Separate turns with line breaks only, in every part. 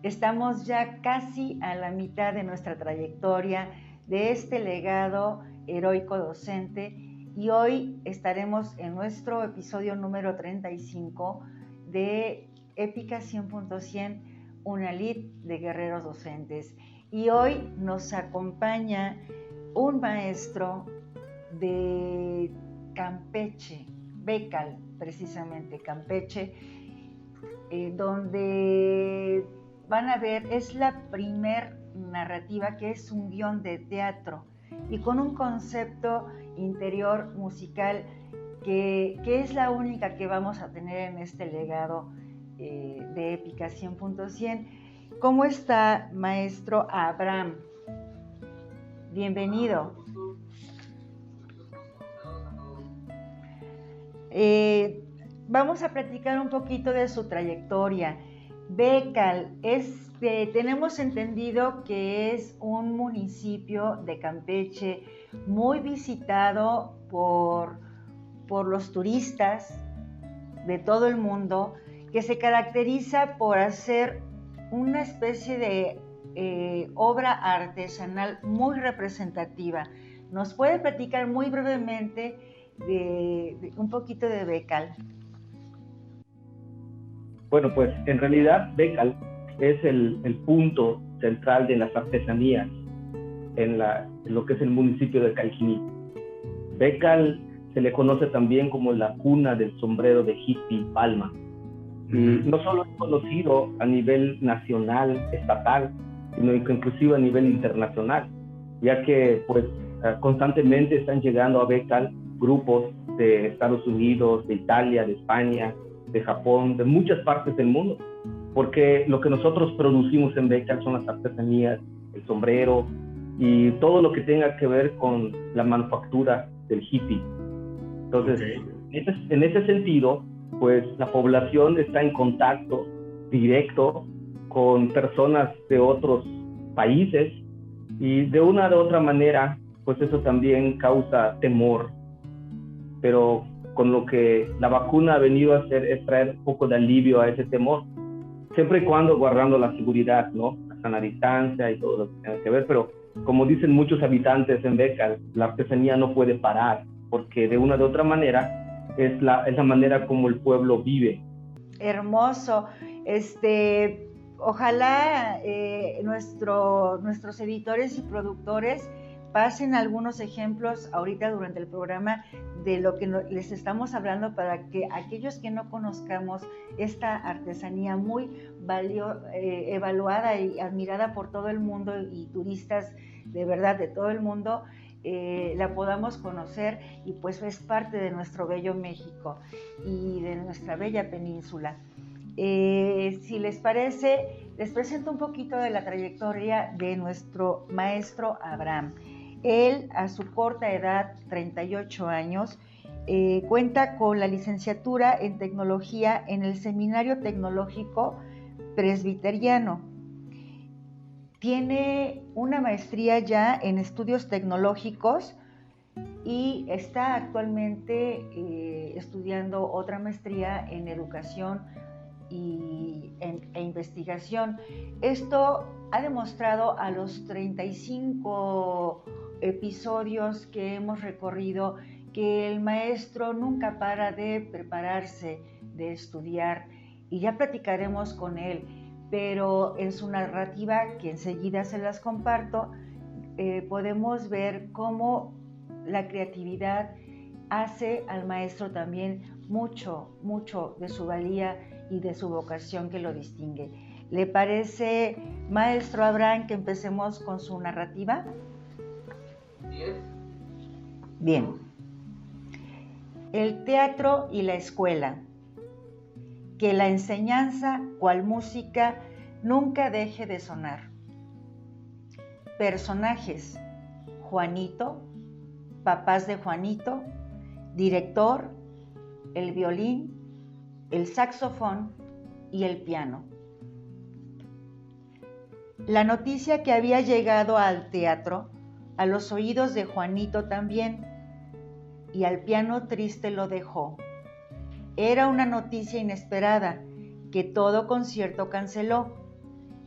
Estamos ya casi a la mitad de nuestra trayectoria de este legado heroico docente y hoy estaremos en nuestro episodio número 35 de Épica 100.100, una lid de guerreros docentes. Y hoy nos acompaña un maestro de Campeche, Becal, precisamente Campeche, donde van a ver, es la primer narrativa que es un guión de teatro y con un concepto interior musical que es la única que vamos a tener en este legado de Épica 100.100. ¿Cómo está, maestro Abraham? Bienvenido. Vamos a platicar un poquito de su trayectoria. Becal, tenemos entendido que es un municipio de Campeche muy visitado por los turistas de todo el mundo, que se caracteriza por hacer una especie de obra artesanal muy representativa. ¿Nos puede platicar muy brevemente de un poquito de Becal?
Bueno, pues en realidad Becal es el punto central de las artesanías en lo que es el municipio de Calquiní. Becal se le conoce también como la cuna del sombrero de hippie palma. Y no solo es conocido a nivel nacional, estatal, sino que inclusive a nivel internacional, ya que pues constantemente están llegando a Becal grupos de Estados Unidos, de Italia, de España, de Japón, de muchas partes del mundo, porque lo que nosotros producimos en Becal son las artesanías, el sombrero y todo lo que tenga que ver con la manufactura del hippie. Entonces, en ese sentido, pues la población está en contacto directo con personas de otros países y de una u otra manera, pues eso también causa temor. Pero con lo que la vacuna ha venido a hacer es traer un poco de alivio a ese temor, siempre y cuando guardando la seguridad, ¿no? La sana distancia y todo lo que tenga que ver, pero como dicen muchos habitantes en Becal, la artesanía no puede parar, porque de una u otra manera es la manera como el pueblo vive.
Hermoso. Ojalá nuestros editores y productores pasen algunos ejemplos ahorita durante el programa de lo que les estamos hablando para que aquellos que no conozcamos esta artesanía muy evaluada y admirada por todo el mundo y turistas de verdad de todo el mundo, la podamos conocer y pues es parte de nuestro bello México y de nuestra bella península. Si les parece, les presento un poquito de la trayectoria de nuestro maestro Abraham. Él, a su corta edad, 38 años, cuenta con la licenciatura en tecnología en el Seminario Tecnológico Presbiteriano. Tiene una maestría ya en estudios tecnológicos y está actualmente estudiando otra maestría en educación e investigación. Esto ha demostrado a los 35 episodios que hemos recorrido que el maestro nunca para de prepararse, de estudiar, y ya platicaremos con él, pero en su narrativa, que enseguida se las comparto, podemos ver cómo la creatividad hace al maestro también mucho de su valía y de su vocación que lo distingue. ¿Le parece, maestro Abraham, que empecemos con su narrativa? Bien. El teatro y la escuela. Que la enseñanza, cual música, nunca deje de sonar. Personajes: Juanito, papás de Juanito, director, el violín, el saxofón y el piano. La noticia que había llegado al teatro, a los oídos de Juanito también, y al piano triste lo dejó. Era una noticia inesperada que todo concierto canceló,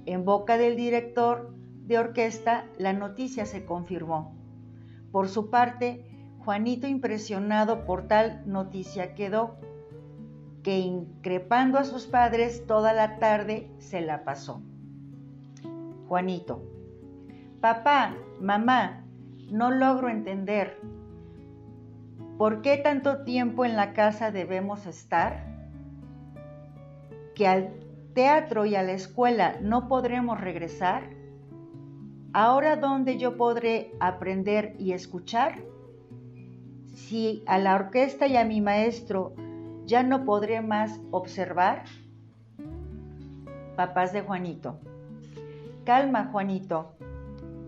En boca del director de orquesta, la noticia se confirmó. Por su parte, Juanito, impresionado por tal noticia, quedó, que increpando a sus padres toda la tarde se la pasó. Juanito: papá, mamá, no logro entender. ¿Por qué tanto tiempo en la casa debemos estar? ¿Que al teatro y a la escuela no podremos regresar? ¿Ahora dónde yo podré aprender y escuchar? Si a la orquesta y a mi maestro ya no podré más observar. Papás de Juanito: calma, Juanito,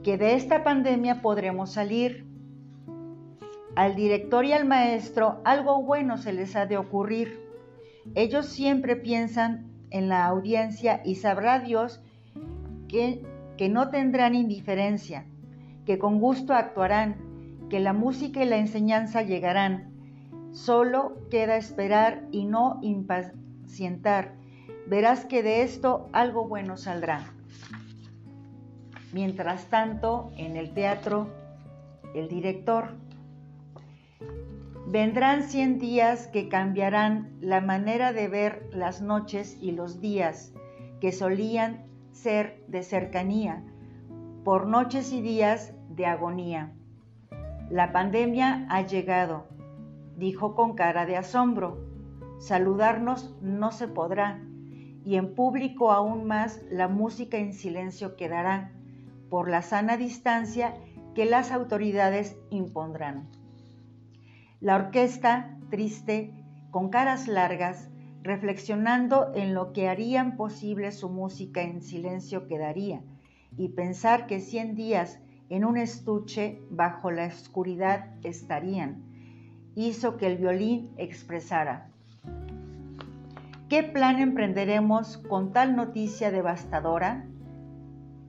que de esta pandemia podremos salir. Al director y al maestro algo bueno se les ha de ocurrir. Ellos siempre piensan en la audiencia y sabrá Dios que no tendrán indiferencia, que con gusto actuarán, que la música y la enseñanza llegarán. Solo queda esperar y no impacientar. Verás que de esto algo bueno saldrá. Mientras tanto, en el teatro, el director: vendrán 100 días que cambiarán la manera de ver las noches y los días que solían ser de cercanía, por noches y días de agonía. La pandemia ha llegado, dijo con cara de asombro. Saludarnos no se podrá, y en público aún más la música en silencio quedará, por la sana distancia que las autoridades impondrán. La orquesta, triste, con caras largas, reflexionando en lo que harían posible su música en silencio quedaría, y pensar que 100 días en un estuche bajo la oscuridad estarían, hizo que el violín expresara: ¿qué plan emprenderemos con tal noticia devastadora?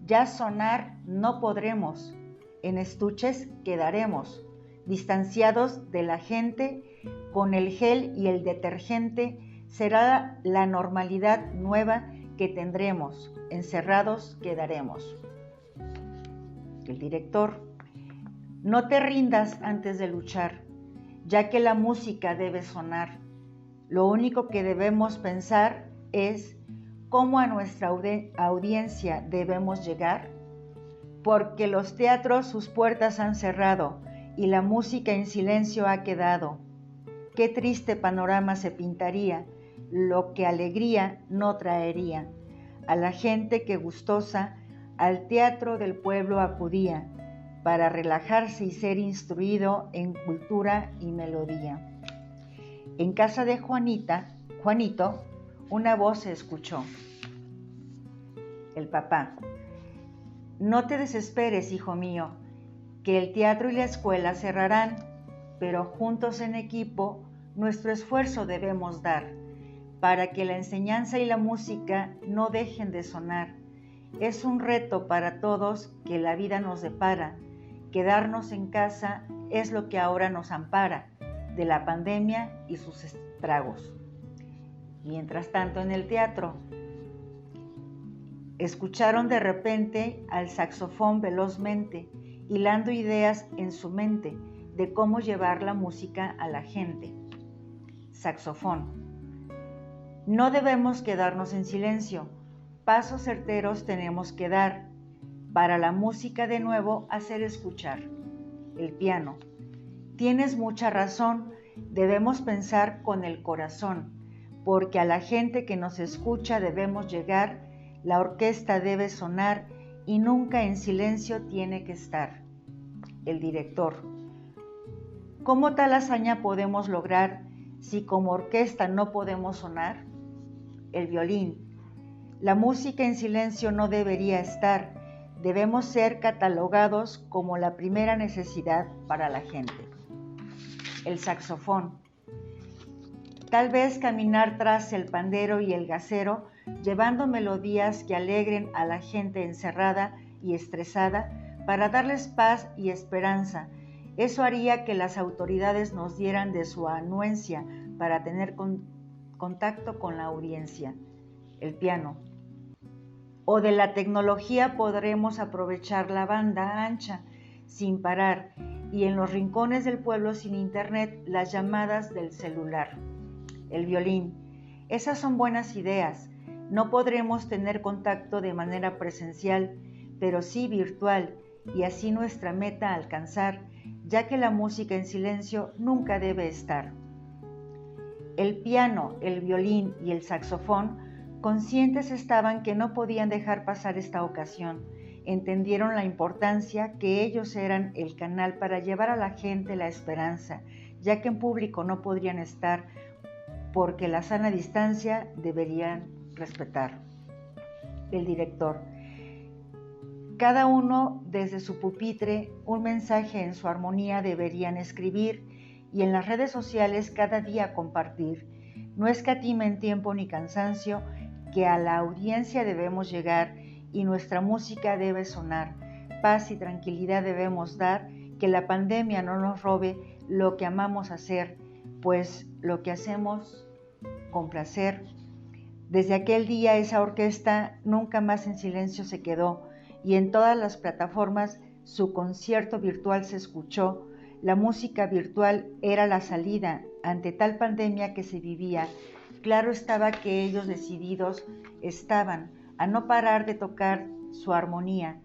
Ya sonar no podremos, en estuches quedaremos, distanciados de la gente, con el gel y el detergente será la normalidad nueva que tendremos, encerrados quedaremos. El director: no te rindas antes de luchar, ya que la música debe sonar. Lo único que debemos pensar es cómo a nuestra audiencia debemos llegar, porque los teatros sus puertas han cerrado y la música en silencio ha quedado. Qué triste panorama se pintaría, lo que alegría no traería a la gente que gustosa al teatro del pueblo acudía para relajarse y ser instruido en cultura y melodía. En casa de Juanito, una voz se escuchó. El papá: no te desesperes, hijo mío, que el teatro y la escuela cerrarán, pero juntos en equipo nuestro esfuerzo debemos dar, para que la enseñanza y la música no dejen de sonar. Es un reto para todos que la vida nos depara. Quedarnos en casa es lo que ahora nos ampara de la pandemia y sus estragos. Mientras tanto, en el teatro, escucharon de repente al saxofón velozmente, hilando ideas en su mente de cómo llevar la música a la gente. Saxofón: no debemos quedarnos en silencio, pasos certeros tenemos que dar, para la música de nuevo hacer escuchar. El piano: tienes mucha razón, debemos pensar con el corazón, porque a la gente que nos escucha debemos llegar, la orquesta debe sonar y nunca en silencio tiene que estar. El director: ¿cómo tal hazaña podemos lograr si como orquesta no podemos sonar? El violín: la música en silencio no debería estar, debemos ser catalogados como la primera necesidad para la gente. El saxofón: tal vez caminar tras el pandero y el gasero, llevando melodías que alegren a la gente encerrada y estresada para darles paz y esperanza. Eso haría que las autoridades nos dieran de su anuencia para tener contacto con la audiencia. El piano: o de la tecnología podremos aprovechar la banda ancha sin parar y en los rincones del pueblo sin internet las llamadas del celular. El violín. Esas son buenas ideas. No podremos tener contacto de manera presencial, pero sí virtual, y así nuestra meta alcanzar, ya que la música en silencio nunca debe estar. El piano, el violín y el saxofón conscientes estaban que no podían dejar pasar esta ocasión. Entendieron la importancia que ellos eran el canal para llevar a la gente la esperanza, ya que en público no podrían estar porque la sana distancia deberían respetar. El director. Cada uno desde su pupitre un mensaje en su armonía deberían escribir y en las redes sociales cada día compartir. No escatimen tiempo ni cansancio, que a la audiencia debemos llegar y nuestra música debe sonar. Paz y tranquilidad debemos dar, que la pandemia no nos robe lo que amamos hacer, pues lo que hacemos con placer. Desde aquel día esa orquesta nunca más en silencio se quedó y en todas las plataformas su concierto virtual se escuchó. La música virtual era la salida ante tal pandemia que se vivía. Claro estaba que ellos decididos estaban a no parar de tocar su armonía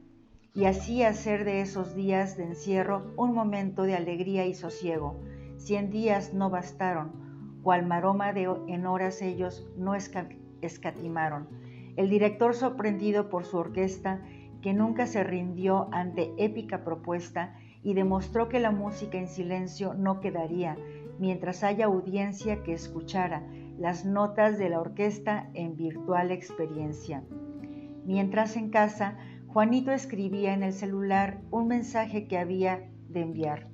y así hacer de esos días de encierro un momento de alegría y sosiego. 100 días no bastaron, cual maroma en horas ellos no escatimaron. El director, sorprendido por su orquesta, que nunca se rindió ante épica propuesta y demostró que la música en silencio no quedaría, mientras haya audiencia que escuchara las notas de la orquesta en virtual experiencia. Mientras en casa, Juanito escribía en el celular un mensaje que había de enviar.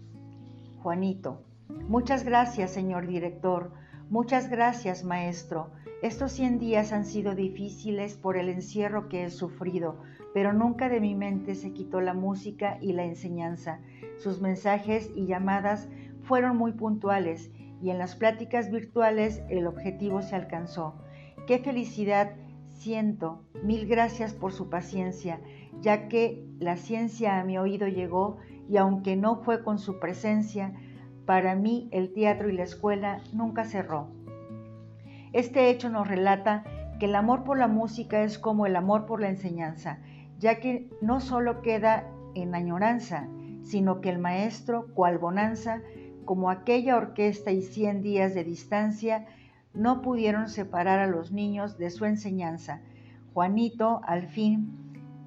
Juanito: muchas gracias, señor director. Muchas gracias, maestro. Estos 100 días han sido difíciles por el encierro que he sufrido, pero nunca de mi mente se quitó la música y la enseñanza. Sus mensajes y llamadas fueron muy puntuales y en las pláticas virtuales el objetivo se alcanzó. ¡Qué felicidad siento! Mil gracias por su paciencia, ya que la ciencia a mi oído llegó y aunque no fue con su presencia, para mí el teatro y la escuela nunca cerró. Este hecho nos relata que el amor por la música es como el amor por la enseñanza, ya que no solo queda en añoranza, sino que el maestro, cual bonanza, como aquella orquesta y 100 días de distancia, no pudieron separar a los niños de su enseñanza. Juanito, al fin,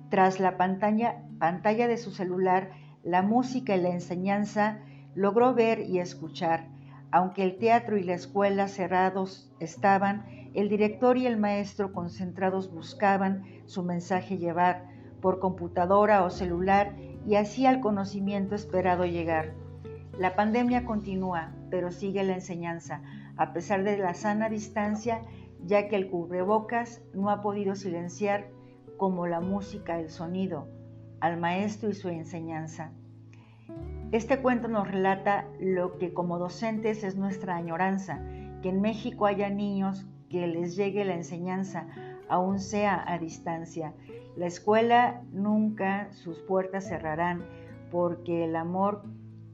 tras la pantalla de su celular, la música y la enseñanza logró ver y escuchar. Aunque el teatro y la escuela cerrados estaban, el director y el maestro concentrados buscaban su mensaje llevar por computadora o celular y así al conocimiento esperado llegar. La pandemia continúa, pero sigue la enseñanza, a pesar de la sana distancia, ya que el cubrebocas no ha podido silenciar, como la música, el sonido, al maestro y su enseñanza. Este cuento nos relata lo que como docentes es nuestra añoranza, que en México haya niños que les llegue la enseñanza, aún sea a distancia. La escuela nunca sus puertas cerrarán, porque el amor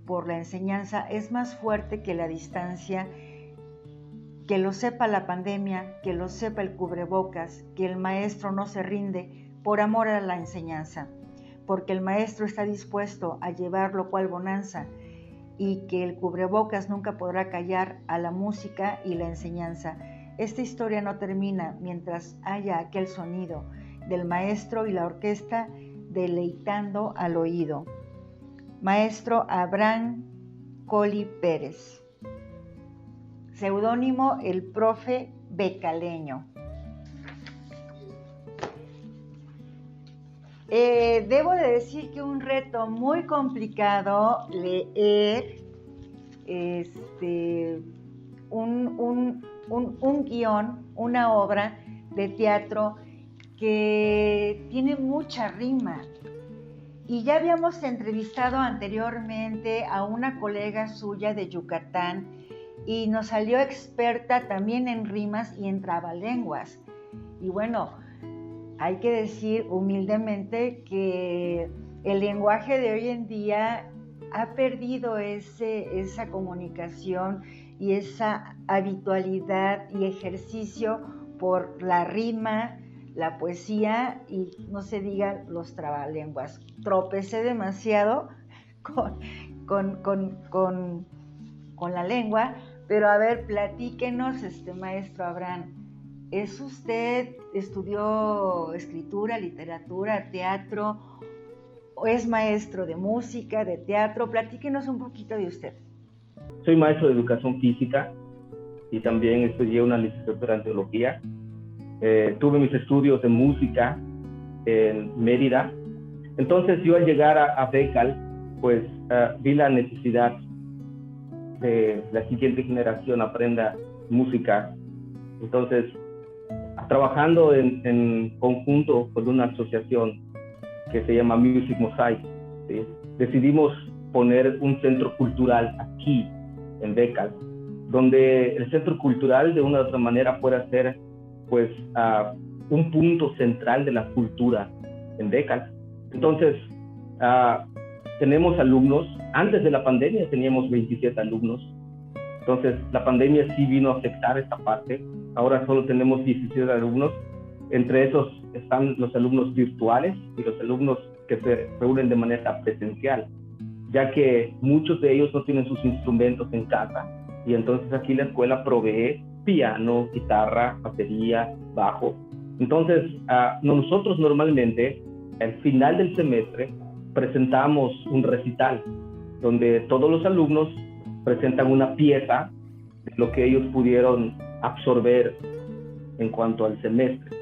por la enseñanza es más fuerte que la distancia. Que lo sepa la pandemia, que lo sepa el cubrebocas, que el maestro no se rinde por amor a la enseñanza, porque el maestro está dispuesto a llevarlo cual bonanza y que el cubrebocas nunca podrá callar a la música y la enseñanza. Esta historia no termina mientras haya aquel sonido del maestro y la orquesta deleitando al oído. Maestro Abraham Coli Pérez. Seudónimo el profe Becaleño. Debo de decir que un reto muy complicado leer un guión, una obra de teatro que tiene mucha rima. Y ya habíamos entrevistado anteriormente a una colega suya de Yucatán y nos salió experta también en rimas y en trabalenguas. Y bueno, hay que decir humildemente que el lenguaje de hoy en día ha perdido esa comunicación y esa habitualidad y ejercicio por la rima, la poesía y no se diga los trabalenguas. Tropecé demasiado con la lengua, pero a ver, platíquenos, maestro Abraham. ¿Estudió escritura, literatura, teatro, o es maestro de música, de teatro? Platíquenos un poquito de usted.
Soy maestro de educación física y también estudié una licenciatura en teología. Tuve mis estudios de música en Mérida. Entonces yo al llegar a Becal, pues vi la necesidad de la siguiente generación aprenda música. Entonces, trabajando en conjunto con una asociación que se llama Music Mosaic, ¿sí? Decidimos poner un centro cultural aquí en Becal, donde el centro cultural de una u otra manera pueda ser pues un punto central de la cultura en Becal. Entonces tenemos alumnos. Antes de la pandemia teníamos 27 alumnos. Entonces la pandemia sí vino a afectar esta parte. Ahora solo tenemos 17 alumnos. Entre esos están los alumnos virtuales y los alumnos que se reúnen de manera presencial, ya que muchos de ellos no tienen sus instrumentos en casa, y entonces aquí la escuela provee piano, guitarra, batería, bajo. Entonces nosotros normalmente al final del semestre presentamos un recital donde todos los alumnos presentan una pieza de lo que ellos pudieron absorber en cuanto al semestre.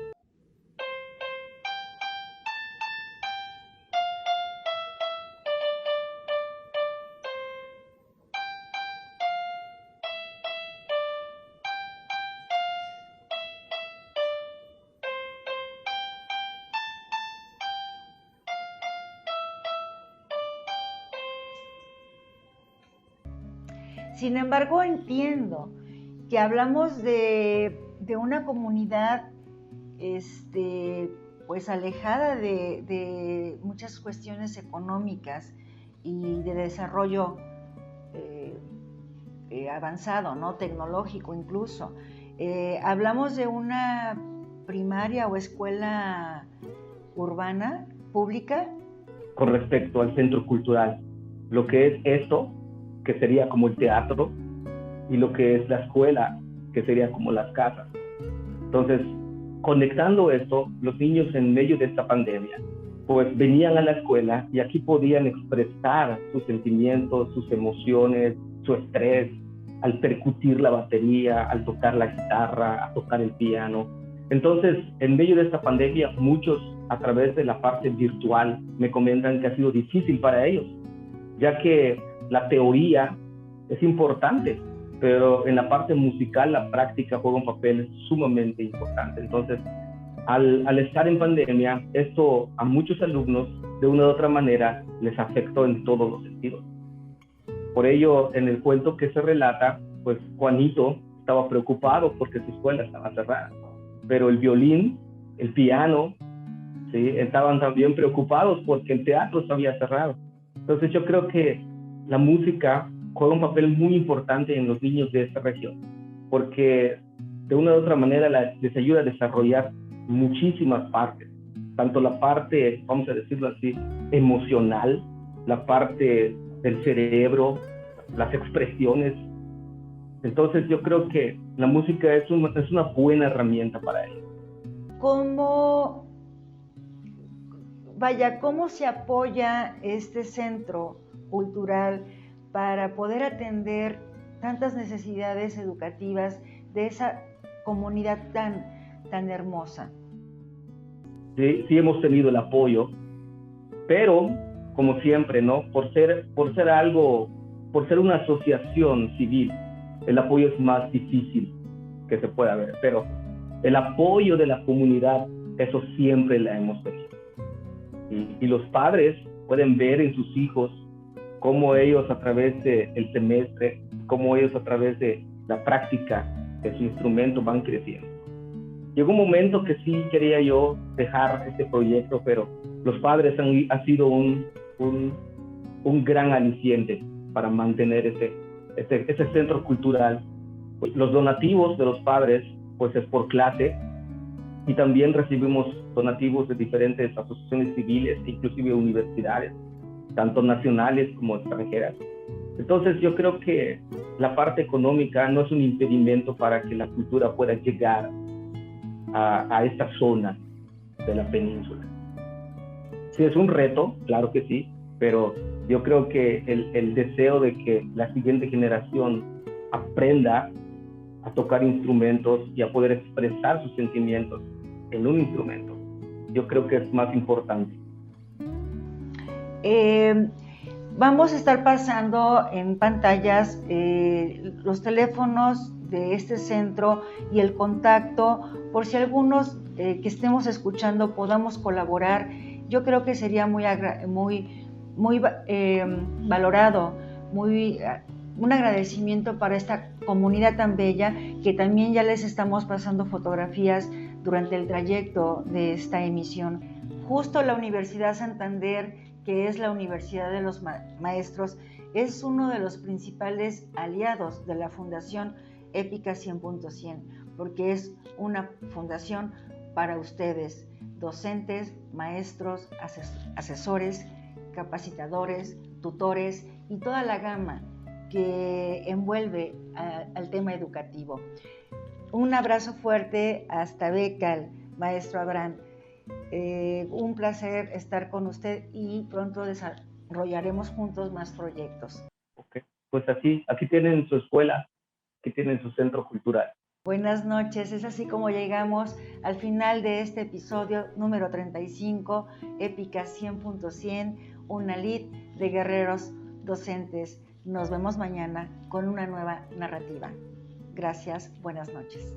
Sin embargo, entiendo que hablamos de una comunidad pues alejada de muchas cuestiones económicas y de desarrollo avanzado, ¿no? Tecnológico incluso. Hablamos de una primaria o escuela urbana, pública.
Con respecto al centro cultural, lo que es esto, que sería como el teatro, y lo que es la escuela, que sería como las casas. Entonces, conectando esto, los niños en medio de esta pandemia, pues venían a la escuela y aquí podían expresar sus sentimientos, sus emociones, su estrés, al percutir la batería, al tocar la guitarra, a tocar el piano. Entonces, en medio de esta pandemia, muchos a través de la parte virtual me comentan que ha sido difícil para ellos, ya que la teoría es importante, pero en la parte musical la práctica juega un papel sumamente importante. Entonces, al estar en pandemia, esto a muchos alumnos de una u otra manera les afectó en todos los sentidos. Por ello, en el cuento que se relata, pues Juanito estaba preocupado porque su escuela estaba cerrada, pero el violín, el piano, ¿sí?, estaban también preocupados porque el teatro se había cerrado. Entonces yo creo que la música juega un papel muy importante en los niños de esta región, porque de una u otra manera les ayuda a desarrollar muchísimas partes, tanto la parte, vamos a decirlo así, emocional, la parte del cerebro, las expresiones. Entonces yo creo que la música es una buena herramienta para ellos.
¿Cómo se apoya este centro cultural para poder atender tantas necesidades educativas de esa comunidad tan hermosa?
Sí hemos tenido el apoyo, pero como siempre, ¿no? Por ser una asociación civil, el apoyo es más difícil que se pueda ver, pero el apoyo de la comunidad, eso siempre la hemos tenido. Y los padres pueden ver en sus hijos cómo ellos a través del semestre, cómo ellos a través de la práctica de su instrumento van creciendo. Llegó un momento que sí quería yo dejar este proyecto, pero los padres han sido un gran aliciente para mantener ese centro cultural. Pues los donativos de los padres pues es por clase, y también recibimos donativos de diferentes asociaciones civiles, inclusive universidades, tanto nacionales como extranjeras. Entonces yo creo que la parte económica no es un impedimento para que la cultura pueda llegar a esta zona de la península. Sí, es un reto, claro que sí, pero yo creo que el deseo de que la siguiente generación aprenda a tocar instrumentos y a poder expresar sus sentimientos en un instrumento, yo creo que es más importante.
Vamos a estar pasando en pantallas los teléfonos de este centro y el contacto, por si algunos que estemos escuchando podamos colaborar. Yo creo que sería muy valorado, un agradecimiento para esta comunidad tan bella, que también ya les estamos pasando fotografías durante el trayecto de esta emisión. Justo la Universidad Santander, que es la Universidad de los Maestros, es uno de los principales aliados de la Fundación Épica 100.100, porque es una fundación para ustedes, docentes, maestros, asesores, capacitadores, tutores y toda la gama que envuelve al tema educativo. Un abrazo fuerte hasta Becal, maestro Abraham. Un placer estar con usted y pronto desarrollaremos juntos más proyectos.
Okay. Pues aquí tienen su escuela, aquí tienen su centro cultural.
Buenas noches, es así como llegamos al final de este episodio número 35, Épica 100.100, una lid de guerreros docentes. Nos vemos mañana con una nueva narrativa. Gracias, buenas noches.